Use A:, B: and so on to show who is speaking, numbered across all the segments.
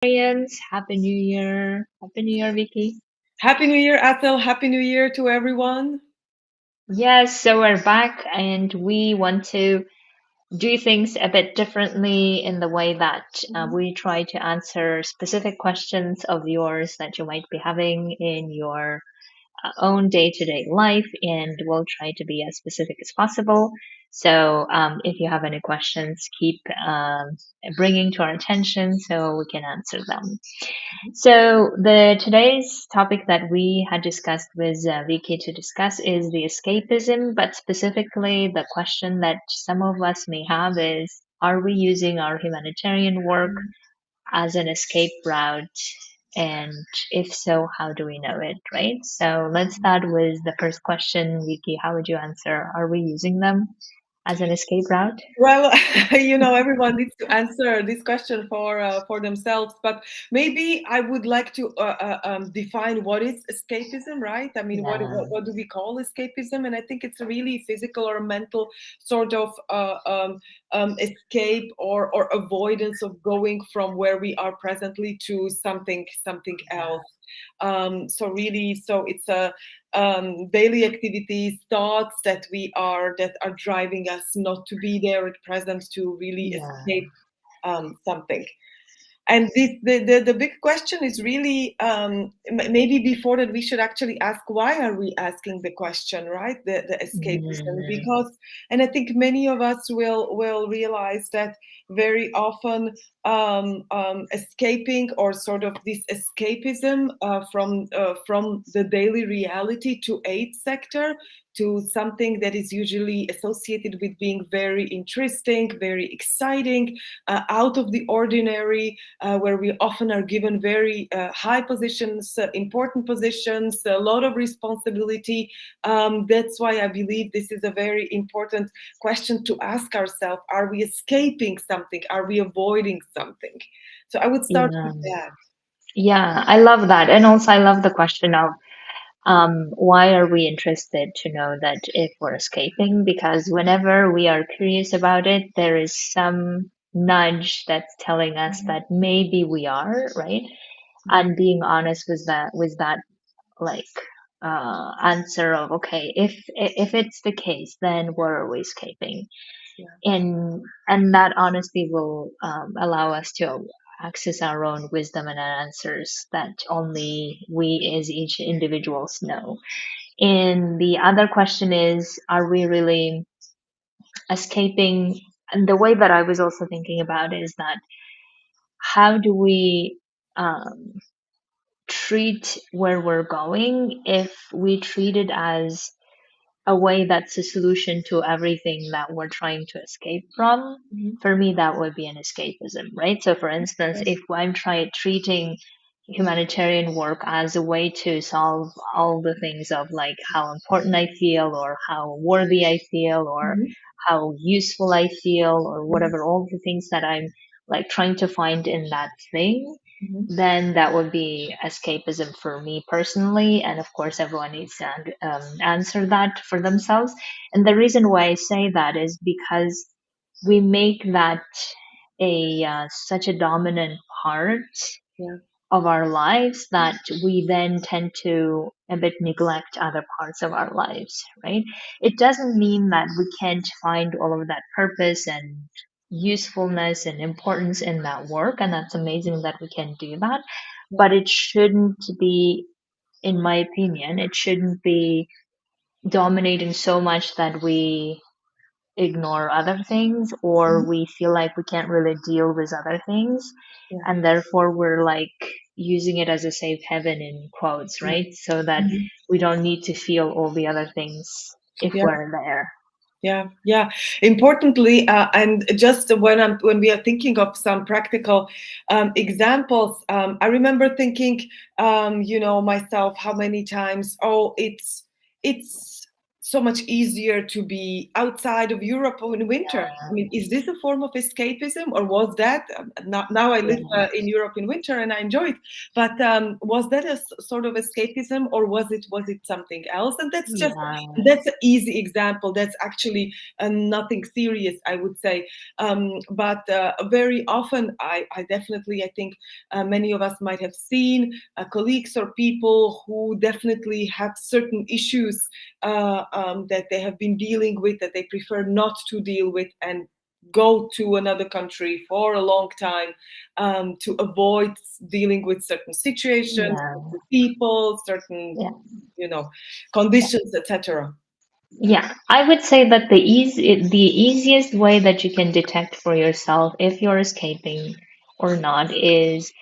A: Humanitarians. Happy New Year. Happy New Year, Viki.
B: Happy New Year, Asel. Happy New Year to everyone.
A: Yes, so we're back and we want to do things a bit differently in the way that we try to answer specific questions of yours that you might be having in your own day-to-day life, and we'll try to be as specific as possible. So if you have any questions, keep bringing to our attention so we can answer them. So the today's topic that we had discussed with Viki to discuss is the escapism, but specifically the question that some of us may have is, are we using our humanitarian work as an escape route? And if so, how do we know it, right? So let's start with the first question, Viki. How would you answer? Are we using them as an escape route?
B: Well, everyone needs to answer this question for themselves. But maybe I would like to define what is escapism, right? I mean,
A: Yeah.
B: what do we call escapism? And I think it's a really physical or mental sort of escape or avoidance of going from where we are presently to something else. So it's a daily activities, thoughts that are driving us not to be there at present, to really
A: Yeah.
B: escape something. And the big question is really, maybe before that we should actually ask, why are we asking the question, right? The escapism,
A: Mhm.
B: because, and I think many of us will realize that very often escaping, or sort of this escapism from the daily reality to aid sector, to something that is usually associated with being very interesting, very exciting, out of the ordinary, where we often are given very high positions, important positions, a lot of responsibility. That's why I believe this is a very important question to ask ourselves. Are we escaping something? Are we avoiding something? So I would start
A: Yeah.
B: with that.
A: Yeah, I love that. And also, I love the question of why are we interested to know that if we're escaping? Because whenever we are curious about it, there is some nudge that's telling us
B: Mhm.
A: that maybe we are, right? And being honest with that, like, answer of, okay, if it's the case, then where are we escaping?
B: Yeah.
A: And that honesty will allow us to access our own wisdom and answers that only we as each individuals know. And the other question is, are we really escaping? And the way that I was also thinking about it is that how do we um, treat where we're going if we treat it as a way that's a solution to everything that we're trying to escape from?
B: Mhm.
A: For me, that would be an escapism, right? So, for instance, if I'm treating humanitarian work as a way to solve all the things of like how important I feel, or how worthy I feel, or
B: Mhm.
A: how useful I feel, or
B: Mhm.
A: whatever, all the things that I'm like trying to find in that thing,
B: Mhm.
A: then that would be escapism for me personally. And of course, everyone needs to answer that for themselves. And the reason why I say that is because we make that a such a dominant part
B: Yeah.
A: of our lives that we then tend to a bit neglect other parts of our lives, right? It doesn't mean that we can't find all of that purpose and usefulness and importance in that work, and that's amazing that we can do that.
B: Yeah.
A: But it shouldn't be, in my opinion, it shouldn't be dominating so much that we ignore other things, or
B: Mhm.
A: we feel like we can't really deal with other things,
B: Yeah.
A: and therefore we're like using it as a safe haven in quotes,
B: Yeah.
A: right? So that
B: Mhm.
A: we don't need to feel all the other things if
B: Yeah.
A: we're there.
B: Yeah, yeah. Importantly, and just when we are thinking of some practical examples, I remember thinking, myself, how many times, oh, it's so much easier to be outside of Europe in winter. I mean, is this a form of escapism, or was that? Now I live
A: Yeah.
B: in Europe in winter and I enjoy it. But was that a sort of escapism, or was it something else? And
A: Yeah.
B: that's an easy example. That's actually nothing serious, I would say. But very often, I definitely, I think many of us might have seen colleagues or people who definitely have certain issues that they have been dealing with, that they prefer not to deal with, and go to another country for a long time to avoid dealing with certain situations,
A: Yeah.
B: certain people, certain,
A: Yeah.
B: you know, conditions, etc.
A: Yeah, I would say that the easiest way that you can detect for yourself if you're escaping or not is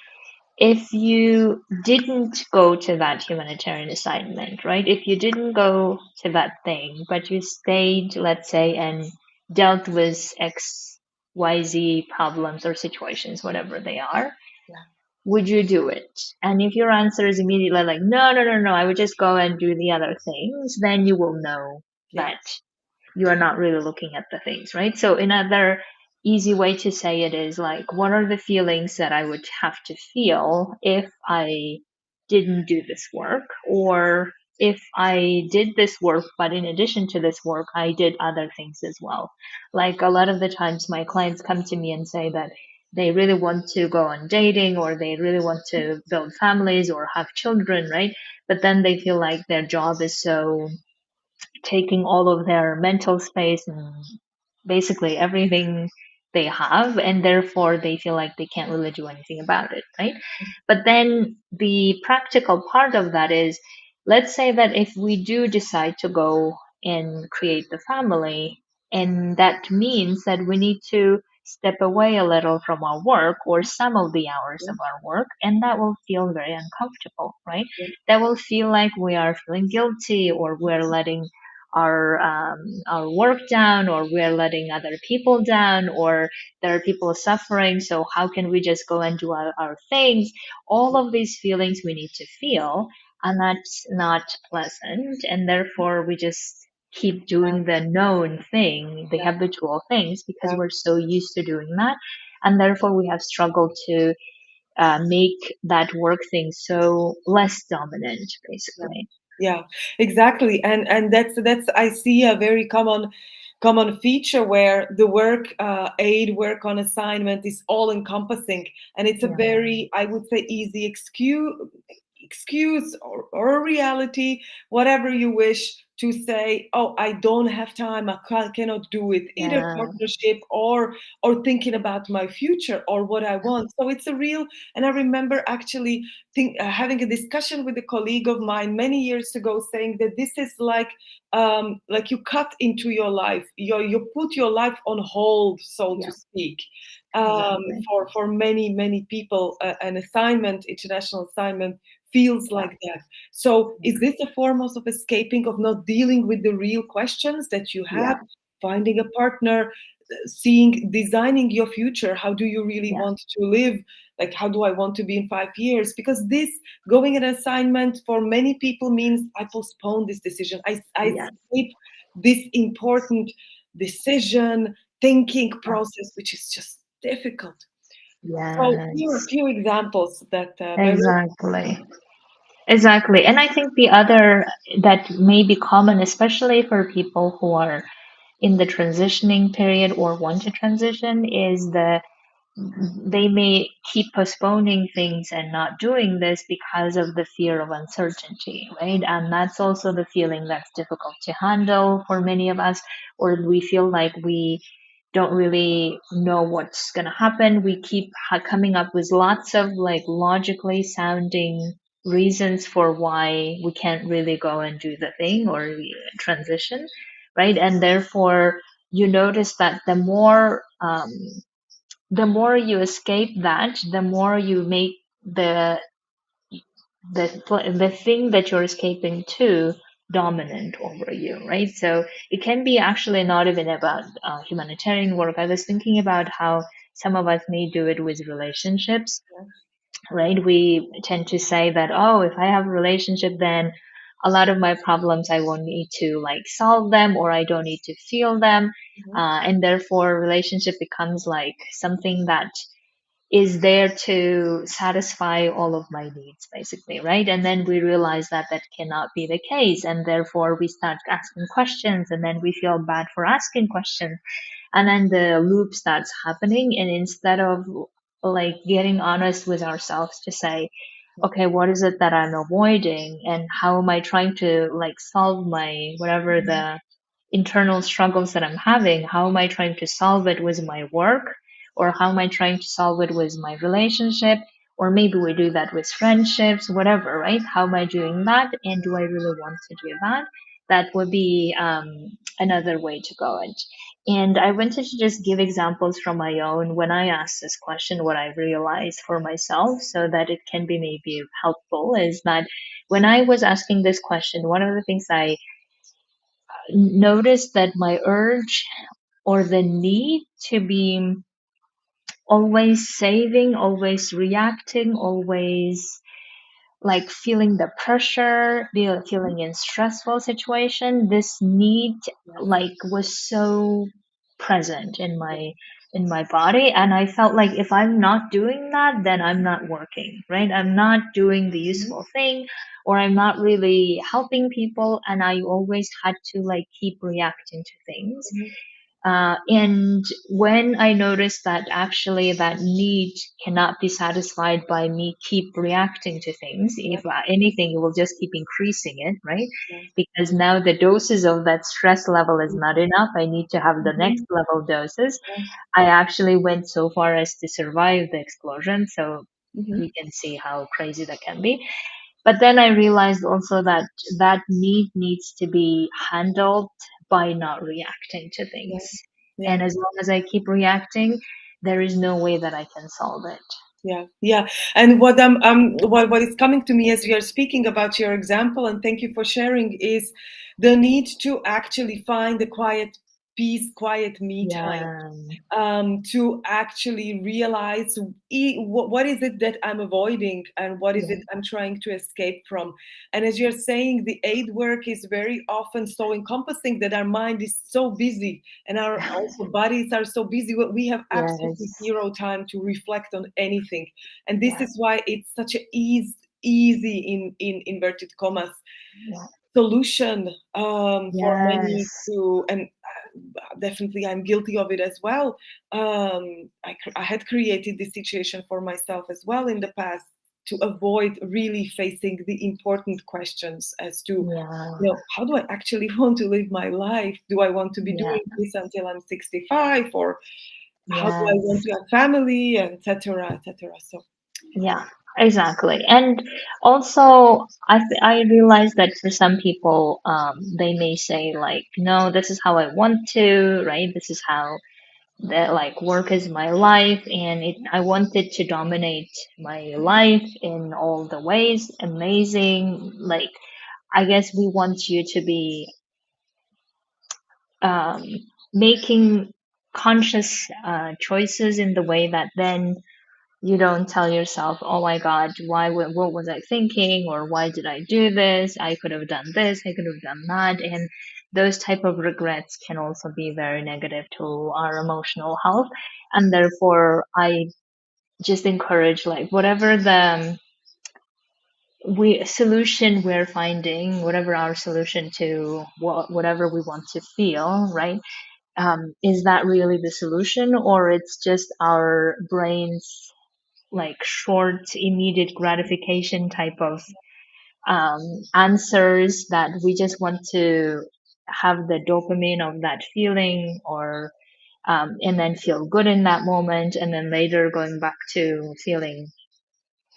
A: if you didn't go to that humanitarian assignment, right? If you didn't go to that thing, but you stayed, let's say, and dealt with XYZ problems or situations, whatever they are,
B: Yeah,
A: would you do it? And if your answer is immediately like, no, no, no, no, I would just go and do the other things, then you will know
B: yeah,
A: that you are not really looking at the things, right? So another easy way to say it is like, what are the feelings that I would have to feel if I didn't do this work? Or if I did this work, but in addition to this work, I did other things as well. Like a lot of the times my clients come to me and say that they really want to go on dating or they really want to build families or have children, right? But then they feel like their job is so taking all of their mental space and basically everything they have, and therefore they feel like they can't really do anything about it, right? But then the practical part of that is, let's say that if we do decide to go and create the family, and that means that we need to step away a little from our work or some of the hours
B: yeah,
A: of our work, and that will feel very uncomfortable, right?
B: yeah,
A: That will feel like we are feeling guilty or we're letting our work down, or we're letting other people down, or there are people suffering, so how can we just go and do our things? All of these feelings we need to feel, and that's not pleasant, and therefore we just keep
B: yeah,
A: doing the known thing, the
B: yeah,
A: habitual things, because
B: yeah.
A: we're so used to doing that, and therefore we have struggled to make that work thing so less dominant,
B: Yeah,
A: basically.
B: yeah, exactly. And that's I see a very common feature where the work aid work on assignment is all encompassing, and it's a
A: Yeah,
B: very, I would say, easy excuse or a reality, whatever you wish, to say, oh, I don't have time, cannot do it, either
A: yeah,
B: partnership or thinking about my future or what I want. So it's a real. And I remember actually having a discussion with a colleague of mine many years ago, saying that this is like you cut into your life, you put your life on hold, so to
A: yeah,
B: speak.
A: exactly.
B: For many people, an assignment, international assignment, feels
A: Yeah,
B: like that. So is this a form of escaping, of not dealing with the real questions that you have,
A: yeah,
B: finding a partner, seeing, designing your future? How do you really
A: yeah,
B: want to live? Like, how do I want to be in 5 years? Because this going an assignment for many people means I postpone this decision. I
A: yeah,
B: skip this important decision thinking
A: yeah.
B: process, which is just difficult. So here are a
A: Yes,
B: few examples that very.
A: exactly. Exactly. And I think the other that may be common, especially for people who are in the transitioning period or want to transition, is they may keep postponing things and not doing this because of the fear of uncertainty, right? And that's also the feeling that's difficult to handle for many of us, or we feel like we don't really know what's going to happen. We keep coming up with lots of like logically sounding reasons for why we can't really go and do the thing or transition, right? And therefore, you notice that the more you escape that, the more you make the the thing that you're escaping to dominant over you, right? So it can be actually not even about humanitarian work. I was thinking about how some of us may do it with relationships, right? We tend to say that, oh, if I have a relationship, then a lot of my problems, I won't need to like solve them, or I don't need to feel them.
B: Mhm.
A: And therefore relationship becomes like something that is there to satisfy all of my needs, basically, right? And then we realize that that cannot be the case, and therefore we start asking questions, and then we feel bad for asking questions, and then the loop starts happening. And instead of like getting honest with ourselves to say, okay, what is it that I'm avoiding, and how am I trying to like solve my whatever the internal struggles that I'm having, how am I trying to solve it with my work, or how am I trying to solve it with my relationship, or maybe we do that with friendships, whatever, right? How am I doing that, and do I really want to do that? That would be another way to go. And I wanted to just give examples from my own when I asked this question, what I realized for myself, so that it can be maybe helpful, is that when I was asking this question, one of the things I noticed that my urge or the need to be always saving, always reacting, always like feeling the pressure, feeling in stressful situation, this need
B: Yes.
A: like was so present in my body, and I felt like if I'm not doing that, then I'm not working, right? I'm not doing the
B: Mhm.
A: useful thing, or I'm not really helping people, and I always had to like keep reacting to things.
B: Mhm.
A: And when I noticed that actually that need cannot be satisfied by me keep reacting to things,
B: Yes.
A: if anything, it will just keep increasing it, right?
B: Yes.
A: Because now the doses of that stress level is not enough. I need to have the next
B: Mhm.
A: level doses.
B: Yes.
A: I actually went so far as to survive the explosion. So
B: Mhm.
A: you can see how crazy that can be. But then I realized also that that need needs to be handled by not reacting to
B: Yeah.
A: things.
B: Yeah.
A: And as long as I keep reacting, there is no way that I can solve it.
B: Yeah, yeah. And what is coming to me as you are speaking about your example, and thank you for sharing, is the need to actually find the quiet peace, quiet me time,
A: Yeah,
B: to actually realize what is it that I'm avoiding and what is
A: yeah,
B: it I'm trying to escape from. And as you're saying, the aid work is very often so encompassing that our mind is so busy and our also bodies are so busy. We have absolutely
A: yes,
B: zero time to reflect on anything. And this
A: yeah,
B: is why it's such a easy in inverted commas
A: yeah,
B: solution for many
A: yes,
B: to, and definitely I'm guilty of it as well. I had created this situation for myself as well in the past to avoid really facing the important questions as to,
A: yeah,
B: how do I actually want to live my life? Do I want to be
A: yeah,
B: doing this until I'm 65, or how do I want
A: yes.
B: to have family, etc., etc. So
A: Yeah, exactly. And also, I realize that for some people, they may say like, no, this is how I want to, right? This is how that like work is my life, and I want it to dominate my life in all the ways. Amazing. Like, I guess we want you to be um, making conscious choices in the way that then you don't tell yourself, oh my God, what was I thinking? Or why did I do this? I could have done this, I could have done that. And those type of regrets can also be very negative to our emotional health. And therefore, I just encourage like whatever the we solution we're finding, whatever our solution to whatever we want to feel, right? Is that really the solution, or it's just our brains like short, immediate gratification type of um, answers that we just want to have the dopamine of that feeling, or and then feel good in that moment, and then later going back to feeling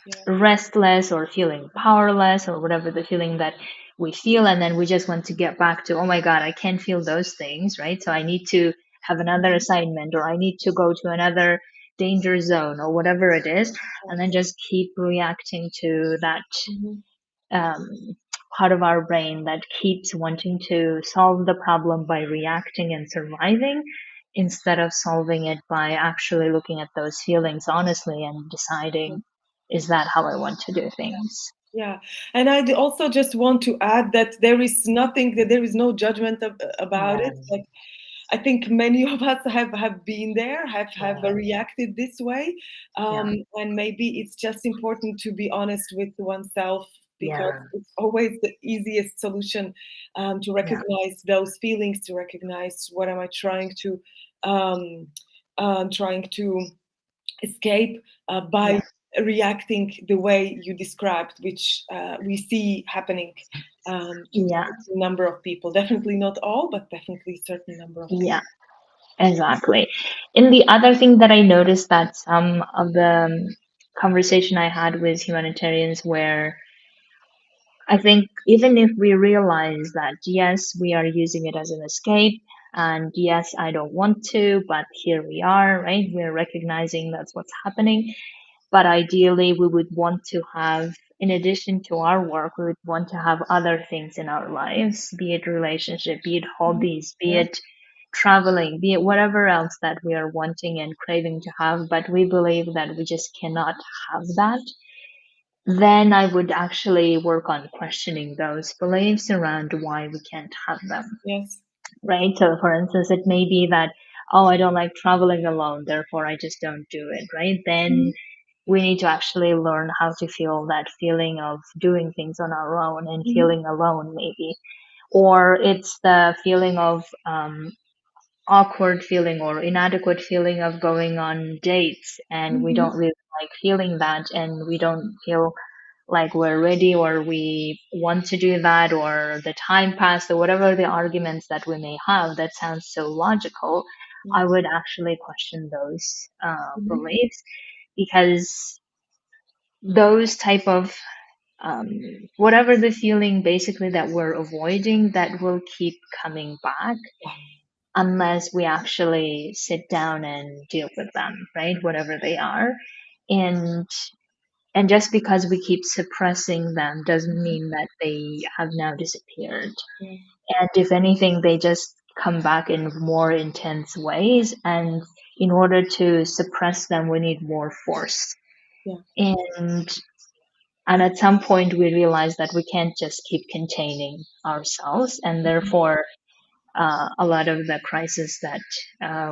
B: yeah,
A: restless or feeling powerless or whatever the feeling that we feel, and then we just want to get back to, oh my God, I can't feel those things, right? So I need to have another assignment, or I need to go to another danger zone, or whatever it is, and then just keep reacting to that
B: mhm,
A: um, part of our brain that keeps wanting to solve the problem by reacting and surviving, instead of solving it by actually looking at those feelings honestly and deciding, is that how I want to do things?
B: Yeah, and I also just want to add that there is nothing, that there is no judgment about
A: Yeah,
B: it. But I think many of us have been there, have
A: yeah,
B: reacted this way,
A: yeah,
B: and maybe it's just important to be honest with oneself, because
A: yeah,
B: it's always the easiest solution, to
A: yeah,
B: recognize those feelings, to recognize what am I um, trying to escape, by
A: yeah,
B: reacting the way you described, which we see happening, to
A: yeah,
B: a certain number of people. Definitely not all, but definitely a certain number of people.
A: yeah, exactly. And the other thing that I noticed that some of the conversation I had with humanitarians where I think even if we realize that, yes, we are using it as an escape, and yes, I don't want to, but here we are, right? We're recognizing that's what's happening. But ideally, we would want to have, in addition to our work, we would want to have other things in our lives, be it relationship, be it
B: Mhm.
A: hobbies, be
B: Yeah.
A: it traveling, be it whatever else that we are wanting and craving to have, but we believe that we just cannot have that. Then I would actually work on questioning those beliefs around why we can't have them,
B: Yes.
A: right? So, for instance, it may be that, oh, I don't like traveling alone, therefore I just don't do it, right?
B: Mhm.
A: Then we need to actually learn how to feel that feeling of doing things on our own and
B: Mhm.
A: feeling alone, maybe. Or it's the feeling of awkward feeling or inadequate feeling of going on dates, and we
B: Mhm.
A: don't really like feeling that, and we don't feel like we're ready or we want to do that, or the time passed, or whatever the arguments that we may have that sounds so logical.
B: Yeah.
A: I would actually question those
B: Mhm.
A: beliefs, because those type of um, whatever the feeling basically that we're avoiding, that will keep coming back
B: Yeah.
A: unless we actually sit down and deal with them, right? Whatever they are. And and just because we keep suppressing them doesn't
B: Mhm.
A: mean that they have now disappeared.
B: Yeah.
A: And if anything, they just come back in more intense ways. And in order to suppress them, we need more force.
B: Yeah.
A: And and at some point, we realize that we can't just keep containing ourselves, and
B: Mhm.
A: therefore, a lot of the crisis that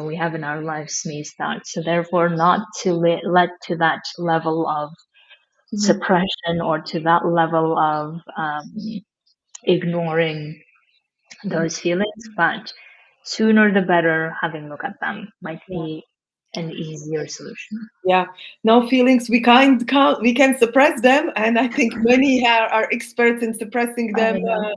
A: we have in our lives may start. So, therefore, not to let to that level of
B: Mhm.
A: suppression or to that level of ignoring those feelings, but sooner the better having a look at them might
B: Yeah.
A: be an easier solution.
B: Yeah, no feelings. We can suppress them, and I think many are experts in suppressing
A: I
B: them.
A: know.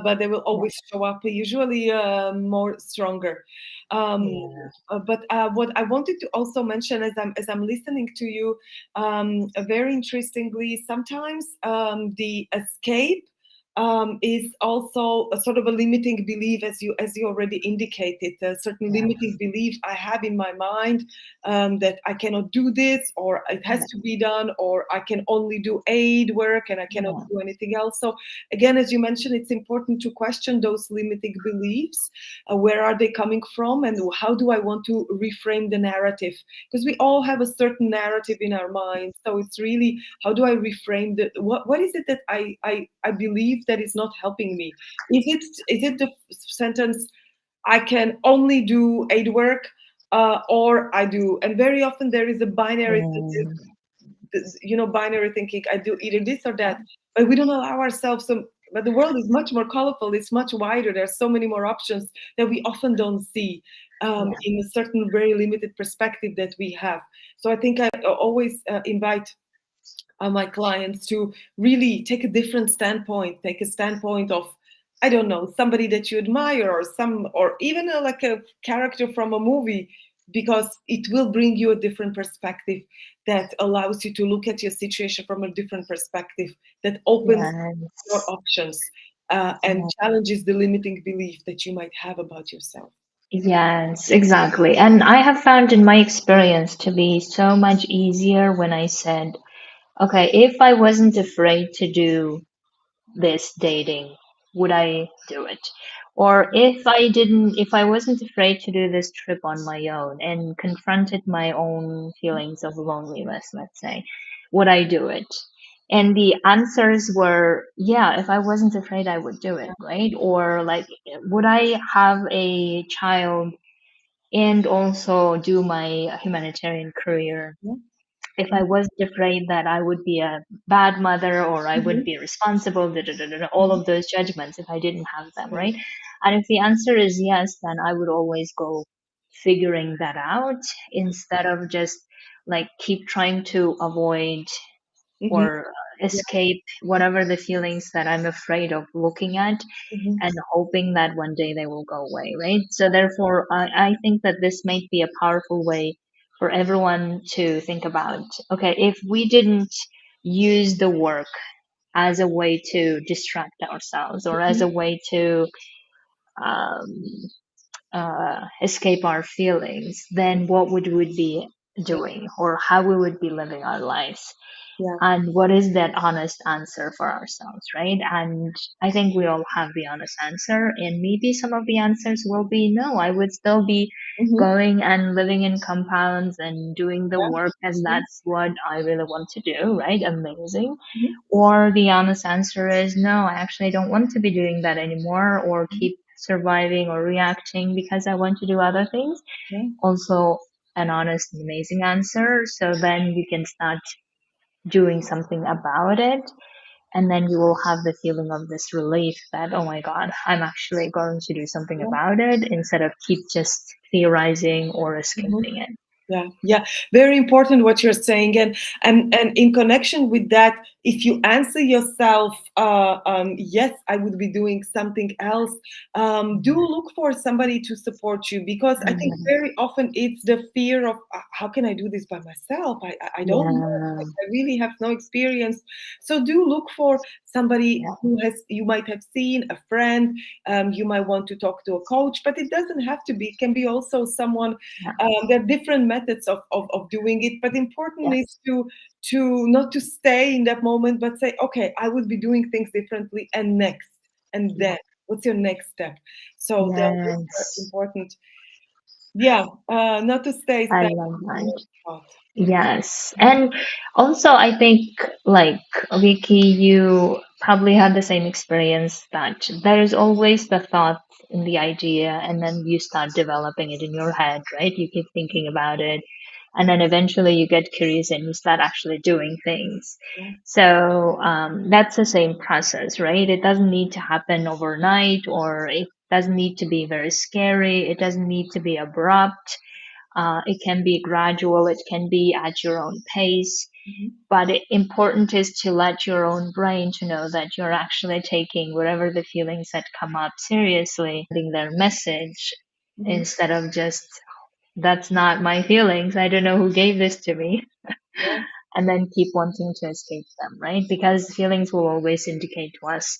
B: But they will
A: Yeah.
B: always show up, usually more stronger. Um,
A: Yeah.
B: but what I wanted to also mention, as I'm listening to you, very interestingly, sometimes the escape is also a sort of a limiting belief, as you already indicated, a certain
A: Yeah.
B: limiting belief I have in my mind, that I cannot do this, or it has
A: Yeah.
B: to be done, or I can only do aid work and I cannot
A: Yeah.
B: do anything else. So again, as you mentioned, it's important to question those limiting beliefs. Where are they coming from, and how do I want to reframe the narrative? Because we all have a certain narrative in our mind. So it's really, how do I reframe what is it that I believe that is not helping me? Is it the sentence, I can only do aid work, or I do. And very often there is a binary,
A: Mm,
B: binary thinking. I do either this or that, but we don't allow ourselves some. But the world is much more colorful. It's much wider. There's so many more options that we often don't see,
A: yeah.
B: in a certain very limited perspective that we have. So I think I always invite my clients to really take a different standpoint, take a standpoint of, I don't know, somebody that you admire, or even like a character from a movie, because it will bring you a different perspective that allows you to look at your situation from a different perspective, that opens your
A: Yes.
B: options, and
A: Yeah.
B: challenges the limiting belief that you might have about yourself.
A: Yes, exactly. And I have found in my experience to be so much easier when I said, okay, if I wasn't afraid to do this dating, would I do it? Or if I wasn't afraid to do this trip on my own and confronted my own feelings of loneliness, let's say, would I do it? And the answers were, yeah, if I wasn't afraid, I would do it, right? Or like, would I have a child and also do my humanitarian career
B: Yeah.
A: if I was afraid that I would be a bad mother or I would
B: Mm-hmm.
A: be irresponsible, da, da, da, da, da, all
B: Mm-hmm.
A: of those judgments if I didn't have them,
B: Yeah.
A: right? And if the answer is yes, then I would always go figuring that out instead of just like keep trying to avoid
B: Mm-hmm.
A: or
B: Yeah.
A: escape whatever the feelings that I'm afraid of looking at
B: Mm-hmm.
A: and hoping that one day they will go away, right? So therefore, I think that this might be a powerful way for everyone to think about, okay, if we didn't use the work as a way to distract ourselves or as
B: Mm-hmm.
A: a way to um, escape our feelings, then what would we be
B: Yeah.
A: doing or how we would be living our lives?
B: Yeah.
A: And what is that honest answer for ourselves, right? And I think we all have the honest answer, and maybe some of the answers will be no, I would still be
B: Mm-hmm.
A: going and living in compounds and doing the
B: Yeah.
A: work as
B: Yeah.
A: that's what I really want to do, right? Amazing.
B: Mm-hmm.
A: Or the honest answer is no, I actually don't want to be doing that anymore or
B: Mm-hmm.
A: keep surviving or reacting because I want to do other things.
B: Yeah.
A: Also an honest and amazing answer, so then you can start doing something about it, and then you will have the feeling of this relief that, oh my god, I'm actually going to do something
B: Yeah.
A: about it instead of keep just theorizing or
B: Mm-hmm.
A: escaping it.
B: Yeah, yeah, very important what you're saying, and in connection with that, if you answer yourself, yes, I would be doing something else. Do look for somebody to support you, because I think
A: Mhm.
B: very often it's the fear of how can I do this by myself? I don't know.
A: Yeah,
B: I really have no experience. So do look for somebody
A: yeah,
B: who has, you might have seen a friend. You might want to talk to a coach, but it doesn't have to be. It can be also someone.
A: yeah,
B: There are different methods of doing it, but important
A: yeah,
B: is to not to stay in that moment, but say, okay, I would be doing things differently, and next, and
A: yeah.
B: then what's your next step? So those are
A: Yes,
B: important. Yeah, not to stay
A: I
B: stagnant
A: love
B: in
A: that.
B: one spot.
A: Yes. And also, I think, like, Vicky, you probably had the same experience that there's always the thought in the idea, and then you start developing it in your head, right? You keep thinking about it, and then eventually you get curious and you start actually doing things.
B: Yeah.
A: So, that's the same process, right? It doesn't need to happen overnight, or it doesn't need to be very scary. It doesn't need to be abrupt. It can be gradual, it can be at your own pace,
B: Mhm.
A: but important is to let your own brain to know that you're actually taking whatever the feelings that come up seriously, getting their message
B: Mhm.
A: instead of just, that's not my feelings. I don't know who gave this to me.
B: Yeah.
A: And then keep wanting to escape them, right? Because feelings will always indicate to us,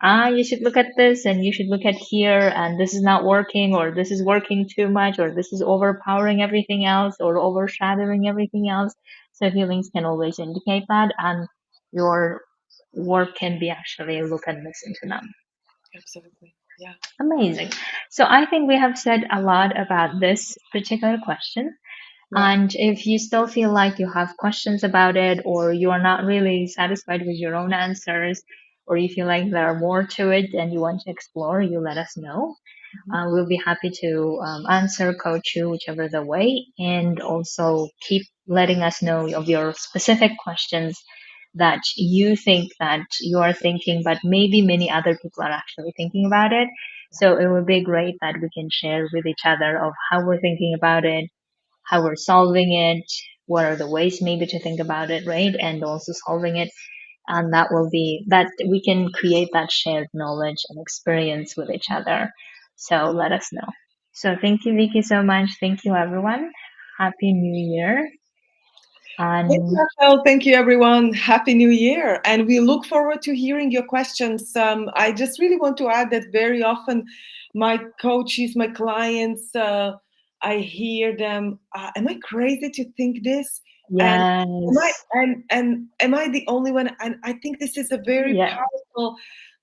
A: ah, you should look at this and you should look at here, and this is not working, or this is working too much, or this is overpowering everything else, or overshadowing everything else. So feelings can always indicate that, and your work can be actually look and listen to them.
B: Absolutely. Yeah.
A: Amazing. So I think we have said a lot about this particular question.
B: Yeah.
A: And if you still feel like you have questions about it, or you are not really satisfied with your own answers, or you feel like there are more to it and you want to explore, you let us know.
B: Mhm.
A: We'll be happy to answer, coach you, whichever the way, and also keep letting us know of your specific questions that you think that you are thinking, but maybe many other people are actually thinking about it. So it would be great that we can share with each other of how we're thinking about it, how we're solving it, what are the ways maybe to think about it, right? And also solving it. And that will be that we can create that shared knowledge and experience with each other. So let us know. So thank you, Vicky, so much. Thank you, everyone. Happy New Year.
B: Thank
A: And
B: you, Asel. Thank you, everyone. Happy New Year. And we look forward to hearing your questions. I just really want to add that very often my coaches, my clients, I hear them, am I crazy to think this? And am I
A: yes,
B: and am I the only one? And I think this is a very
A: yeah,
B: powerful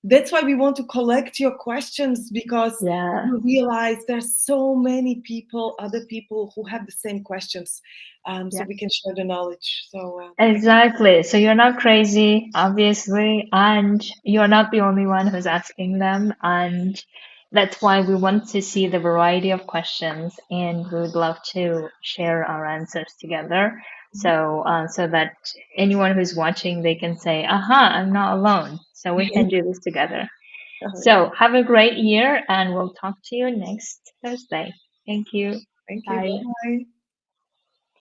B: that's why we want to collect your questions, because
A: Yeah.
B: you realize there's so many people, other people who have the same questions, so
A: Yeah.
B: we can share the knowledge. So thank you.
A: Exactly. So you're not crazy, obviously, and you're not the only one who's asking them. And that's why we want to see the variety of questions, and we would love to share our answers together. So, so that anyone who's watching, they can say, "Aha, I'm not alone." So we can do this together.
B: All right.
A: So have a great year, and we'll talk to you next Thursday. Thank you.
B: Thank you.
A: Bye.
B: Bye.